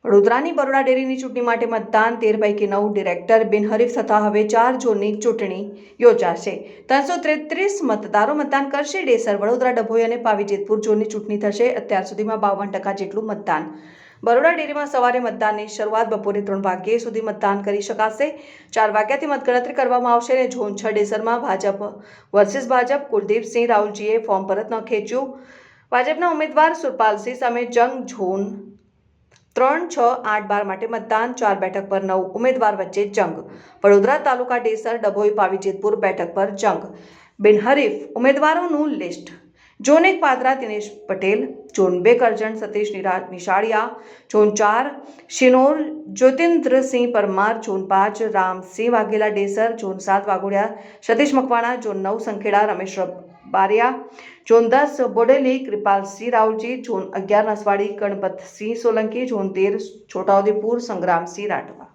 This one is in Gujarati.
વડોદરાની બરોડા ડેરીની ચૂંટણી માટે મતદાન 13 પૈકી 9 ડિરેક્ટર બિનહરીફ થતા હવે 4 ઝોનની ચૂંટણી યોજાશે। 333 મતદારો મતદાન કરશે। ડેસર, વડોદરા, ડભોઈ અને પાવી જેતપુર ઝોનની ચૂંટણી થશે। અત્યાર સુધીમાં 52% જેટલું મતદાન બરોડા ડેરીમાં સવારે મતદાનની શરૂઆત બપોરે 3 વાગ્યા સુધી મતદાન કરી શકાશે। 4 વાગ્યાથી મતગણતરી કરવામાં આવશે અને ઝોન 6 ડેસરમાં ભાજપ વર્સિસ ભાજપ કુલદીપસિંહ રાઉલજીએ ફોર્મ પરત ન ખેંચ્યું। ભાજપના ઉમેદવાર સુરપાલસિંહ સામે જંગ। ઝોન 3, 6, 8, 12 માટે મતદાન। 4 બેઠક પર 9 ઉમેદવાર વચ્ચે જંગ। વડોદરા તાલુકા ડેસર, ડભોઈ, પાવી જેતપુર બેઠક પર જંગ। બિનહરીફ ઉમેદવારોનું list: zone 1 Padra Dinesh Patel, zone 2 Karjan Satish Nishaliya, zone 4 Shinor Jyotindrasinh Parmar, zone 5 Ramsinh Vaghela Desar, zone 7 Vaghodiya Satish Makwana, zone 9 Sankheda Ramesh Bariya, zone 10 Bodeli Kripalsinh Ravji, zone 11 Naswadi Ganpatsinh Solanki, zone 13 Chhota Udepur Sangramsinh Rathwa.